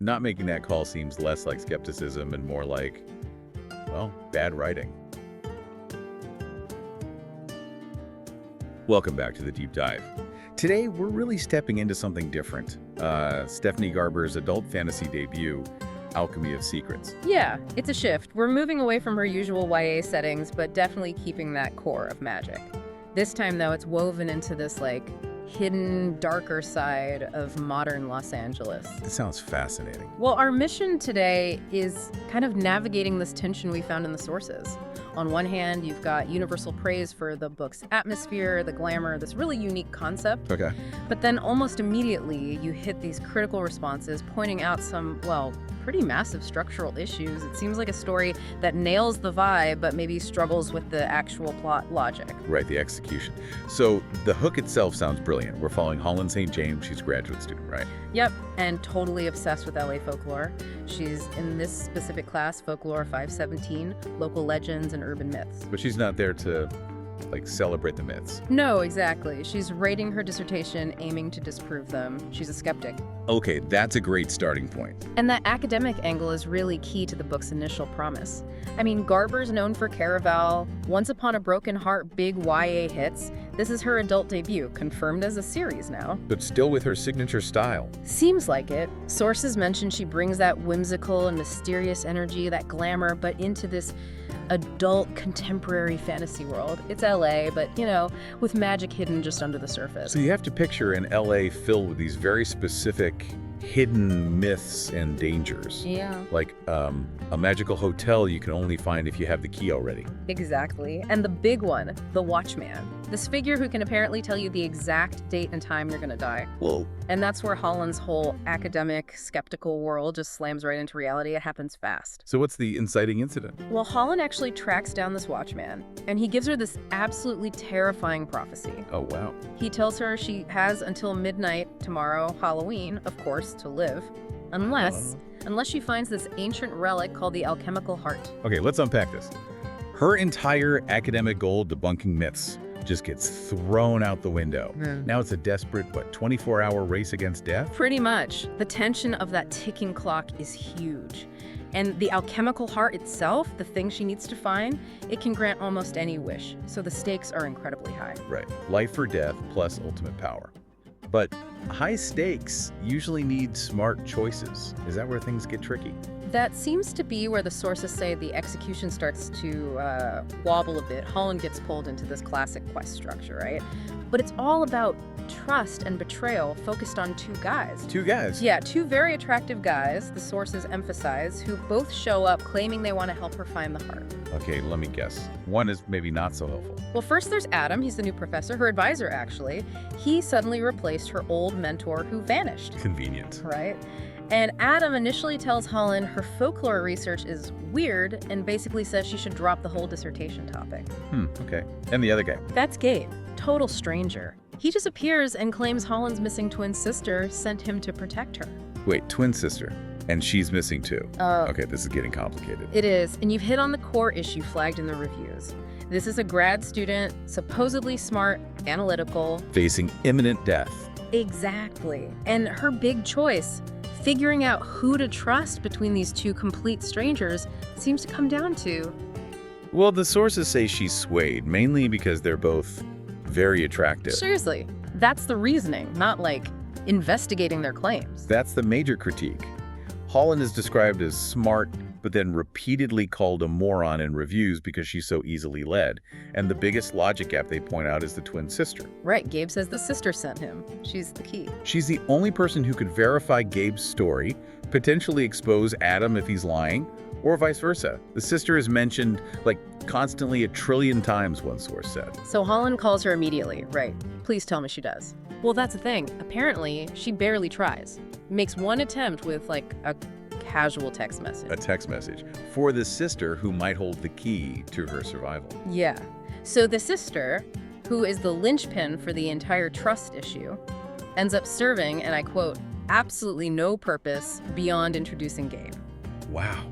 Not making that call seems less like skepticism and more like, well, bad writing. Welcome back to the Deep Dive. Today, we're really stepping into something different. Stephanie Garber's adult fantasy debut, Alchemy of Secrets. Yeah, it's a shift. We're moving away from her usual YA settings, but definitely keeping that core of magic. This time, though, it's woven into this, hidden, darker side of modern Los Angeles. It sounds fascinating. Well, our mission today is kind of navigating this tension we found in the sources. On one hand, you've got universal praise for the book's atmosphere, the glamour, this really unique concept. Okay. But then almost immediately, you hit these critical responses pointing out some, pretty massive structural issues. It seems like a story that nails the vibe, but maybe struggles with the actual plot logic. Right, the execution. So the hook itself sounds brilliant. We're following Holland St. She's a graduate student, right? Yep, and totally obsessed with LA folklore. She's in this specific class, Folklore 517, local legends and urban myths. But she's not there to, celebrate the myths. No, exactly. She's writing her dissertation, aiming to disprove them. She's a skeptic. Okay, that's a great starting point. And that academic angle is really key to the book's initial promise. I mean, Garber's known for Caraval, Once Upon a Broken Heart, big YA hits. This is her adult debut, confirmed as a series now. But still with her signature style. Seems like it. Sources mention she brings that whimsical and mysterious energy, that glamour, but into this adult contemporary fantasy world. It's LA, but, with magic hidden just under the surface. So you have to picture an LA filled with these very specific hidden myths and dangers. Yeah. Like a magical hotel you can only find if you have the key already. Exactly. And the big one, the Watchman. This figure who can apparently tell you the exact date and time you're gonna die. Whoa. And that's where Holland's whole academic, skeptical world just slams right into reality. It happens fast. So what's the inciting incident? Well, Holland actually tracks down this Watchman, and he gives her this absolutely terrifying prophecy. Oh, wow. He tells her she has until midnight tomorrow, Halloween, of course, to live, unless she finds this ancient relic called the Alchemical Heart. Okay, let's unpack this. Her entire academic goal, debunking myths, just gets thrown out the window. Now it's a desperate, 24-hour race against death? Pretty much. The tension of that ticking clock is huge. And the alchemical heart itself, the thing she needs to find, it can grant almost any wish. So the stakes are incredibly high. Right. Life or death plus ultimate power. But high stakes usually need smart choices. Is that where things get tricky? That seems to be where the sources say the execution starts to wobble a bit. Holland gets pulled into this classic quest structure, right? But it's all about trust and betrayal focused on two guys. Two guys? Yeah, two very attractive guys, the sources emphasize, who both show up claiming they want to help her find the heart. Okay, let me guess. One is maybe not so helpful. Well, first there's Adam. He's the new professor, her advisor, actually. He suddenly replaced her old mentor who vanished. Convenient. Right? And Adam initially tells Holland her folklore research is weird and basically says she should drop the whole dissertation topic. Okay. And the other guy? That's Gabe, total stranger. He just appears and claims Holland's missing twin sister sent him to protect her. Wait, twin sister. And she's missing too. Okay, this is getting complicated. It is, and you've hit on the core issue flagged in the reviews. This is a grad student, supposedly smart, analytical. Facing imminent death. Exactly. And her big choice, figuring out who to trust between these two complete strangers, seems to come down to... Well, the sources say she's swayed, mainly because they're both very attractive. Seriously, that's the reasoning, not investigating their claims. That's the major critique. Holland is described as smart, but then repeatedly called a moron in reviews because she's so easily led. And the biggest logic gap they point out is the twin sister. Right, Gabe says the sister sent him. She's the key. She's the only person who could verify Gabe's story, potentially expose Adam if he's lying, or vice versa. The sister is mentioned constantly 1 trillion times, one source said. So Holland calls her immediately. Right. Please tell me she does. Well, that's the thing. Apparently, she barely tries. Makes one attempt with a casual text message. A text message for the sister who might hold the key to her survival. Yeah. So the sister, who is the linchpin for the entire trust issue, ends up serving, and I quote, absolutely no purpose beyond introducing Gabe. Wow.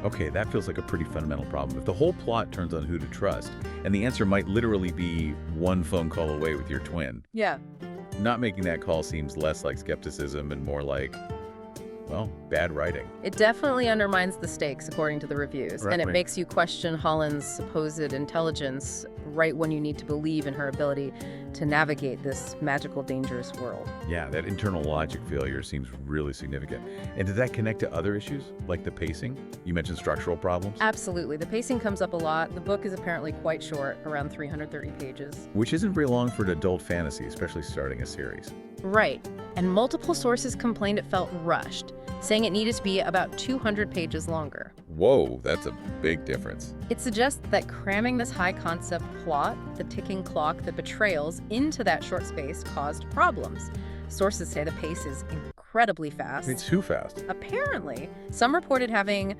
Okay, that feels like a pretty fundamental problem. If the whole plot turns on who to trust, and the answer might literally be one phone call away with your twin. Yeah. Not making that call seems less like skepticism and more like, well, bad writing. It definitely undermines the stakes, according to the reviews, and it makes you question Holland's supposed intelligence right when you need to believe in her ability to navigate this magical, dangerous world. Yeah, that internal logic failure seems really significant. And does that connect to other issues, like the pacing? You mentioned structural problems. Absolutely. The pacing comes up a lot. The book is apparently quite short, around 330 pages. Which isn't very long for an adult fantasy, especially starting a series. Right. And multiple sources complained it felt rushed, saying it needed to be about 200 pages longer. Whoa, that's a big difference. It suggests that cramming this high-concept plot, the ticking clock, the betrayals, into that short space caused problems. Sources say the pace is incredibly fast. It's too fast. Apparently, some reported having,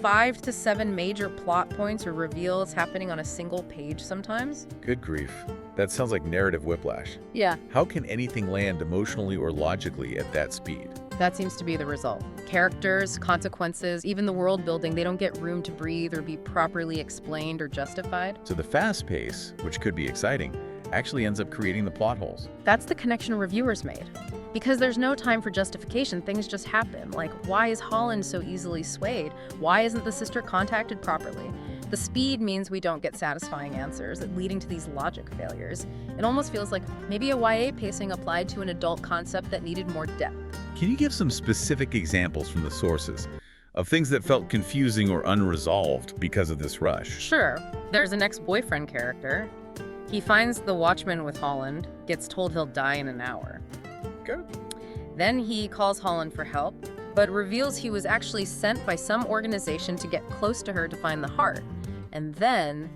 5 to 7 major plot points or reveals happening on a single page sometimes. Good grief. That sounds like narrative whiplash. Yeah. How can anything land emotionally or logically at that speed? That seems to be the result. Characters, consequences, even the world building, they don't get room to breathe or be properly explained or justified. So the fast pace, which could be exciting, actually ends up creating the plot holes. That's the connection reviewers made. Because there's no time for justification, things just happen. Like, why is Holland so easily swayed? Why isn't the sister contacted properly? The speed means we don't get satisfying answers, leading to these logic failures. It almost feels like maybe a YA pacing applied to an adult concept that needed more depth. Can you give some specific examples from the sources of things that felt confusing or unresolved because of this rush? Sure. There's an ex-boyfriend character. He finds the Watchman with Holland, gets told he'll die in an hour. Good. Then he calls Holland for help, but reveals he was actually sent by some organization to get close to her to find the heart. And then,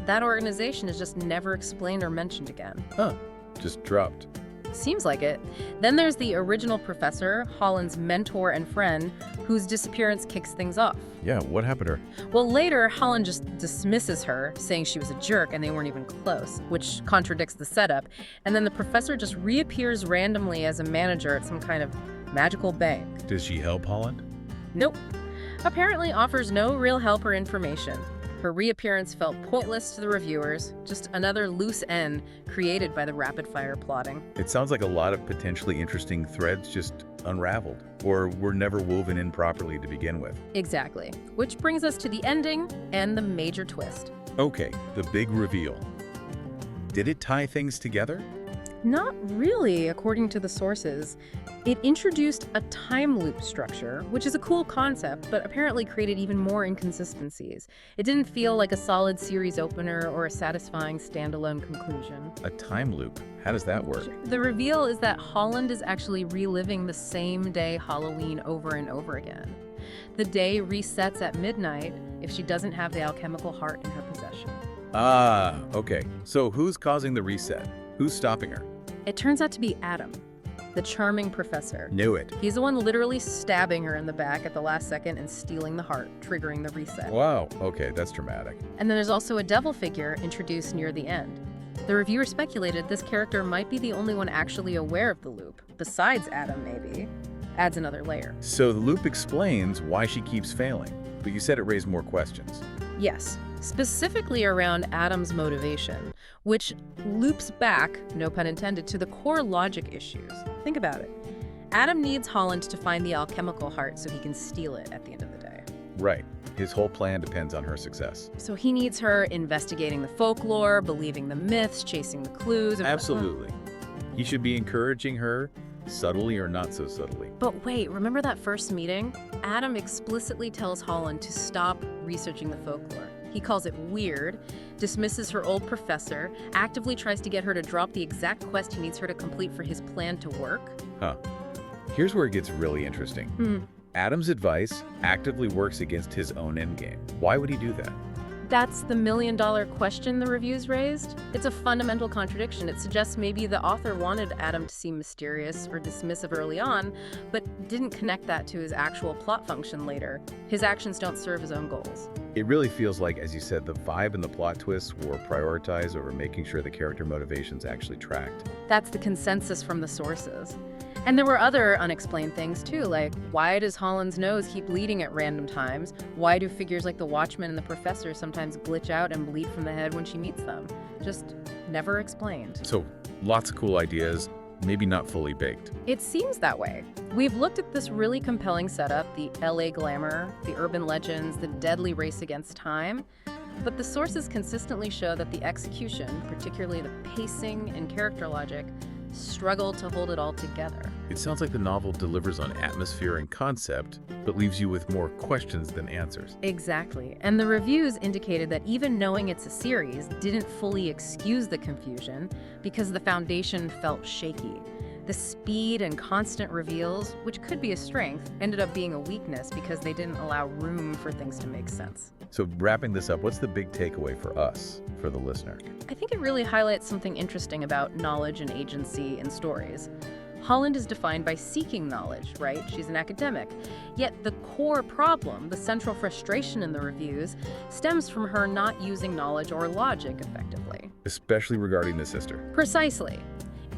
that organization is just never explained or mentioned again. Huh. Just dropped. Seems like it. Then there's the original professor, Holland's mentor and friend, whose disappearance kicks things off. Yeah, what happened to her? Well, later, Holland just dismisses her, saying she was a jerk and they weren't even close, which contradicts the setup. And then the professor just reappears randomly as a manager at some kind of magical bank. Does she help Holland? Nope. Apparently offers no real help or information. Her reappearance felt pointless to the reviewers, just another loose end created by the rapid-fire plotting. It sounds like a lot of potentially interesting threads just unraveled, or were never woven in properly to begin with. Exactly. Which brings us to the ending and the major twist. Okay, the big reveal. Did it tie things together? Not really, according to the sources. It introduced a time loop structure, which is a cool concept, but apparently created even more inconsistencies. It didn't feel like a solid series opener or a satisfying standalone conclusion. A time loop? How does that work? The reveal is that Holland is actually reliving the same day Halloween over and over again. The day resets at midnight if she doesn't have the alchemical heart in her possession. Ah, okay. So who's causing the reset? Who's stopping her? It turns out to be Adam, the charming professor. Knew it. He's the one literally stabbing her in the back at the last second and stealing the heart, triggering the reset. Wow, okay, that's dramatic. And then there's also a devil figure introduced near the end. The reviewer speculated this character might be the only one actually aware of the loop, besides Adam maybe. Adds another layer. So the loop explains why she keeps failing, but you said it raised more questions. Yes, specifically around Adam's motivation, which loops back, no pun intended, to the core logic issues. Think about it. Adam needs Holland to find the alchemical heart so he can steal it at the end of the day. Right. His whole plan depends on her success. So he needs her investigating the folklore, believing the myths, chasing the clues. Absolutely. He should be encouraging her, subtly or not so subtly. But wait, remember that first meeting? Adam explicitly tells Holland to stop researching the folklore. He calls it weird, dismisses her old professor, actively tries to get her to drop the exact quest he needs her to complete for his plan to work. Huh. Here's where it gets really interesting. Adam's advice actively works against his own endgame. Why would he do that? That's the million-dollar question the reviews raised. It's a fundamental contradiction. It suggests maybe the author wanted Adam to seem mysterious or dismissive early on, but didn't connect that to his actual plot function later. His actions don't serve his own goals. It really feels like, as you said, the vibe and the plot twists were prioritized over making sure the character motivations actually tracked. That's the consensus from the sources. And there were other unexplained things too, like why does Holland's nose keep bleeding at random times? Why do figures like the Watchman and the Professor sometimes glitch out and bleed from the head when she meets them? Just never explained. So, lots of cool ideas, maybe not fully baked. It seems that way. We've looked at this really compelling setup, the LA glamour, the urban legends, the deadly race against time, but the sources consistently show that the execution, particularly the pacing and character logic, struggle to hold it all together. It sounds like the novel delivers on atmosphere and concept, but leaves you with more questions than answers. Exactly. And the reviews indicated that even knowing it's a series didn't fully excuse the confusion because the foundation felt shaky. The speed and constant reveals, which could be a strength, ended up being a weakness because they didn't allow room for things to make sense. So wrapping this up, what's the big takeaway for us, for the listener? I think it really highlights something interesting about knowledge and agency in stories. Holland is defined by seeking knowledge, right? She's an academic. Yet the core problem, the central frustration in the reviews, stems from her not using knowledge or logic effectively. Especially regarding the sister. Precisely.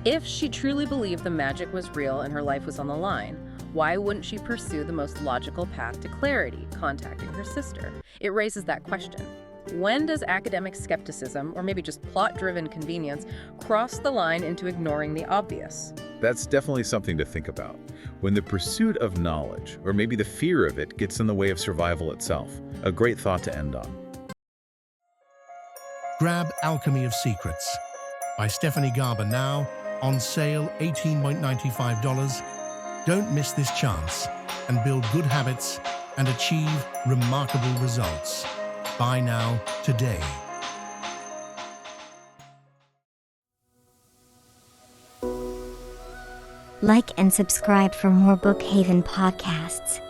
If she truly believed the magic was real and her life was on the line, why wouldn't she pursue the most logical path to clarity, contacting her sister? It raises that question. When does academic skepticism, or maybe just plot-driven convenience, cross the line into ignoring the obvious? That's definitely something to think about. When the pursuit of knowledge, or maybe the fear of it, gets in the way of survival itself. A great thought to end on. Grab Alchemy of Secrets by Stephanie Garber, now on sale $18.95. Don't miss this chance and build good habits and achieve remarkable results. Buy now, today. Like and subscribe for more Bookhaven podcasts.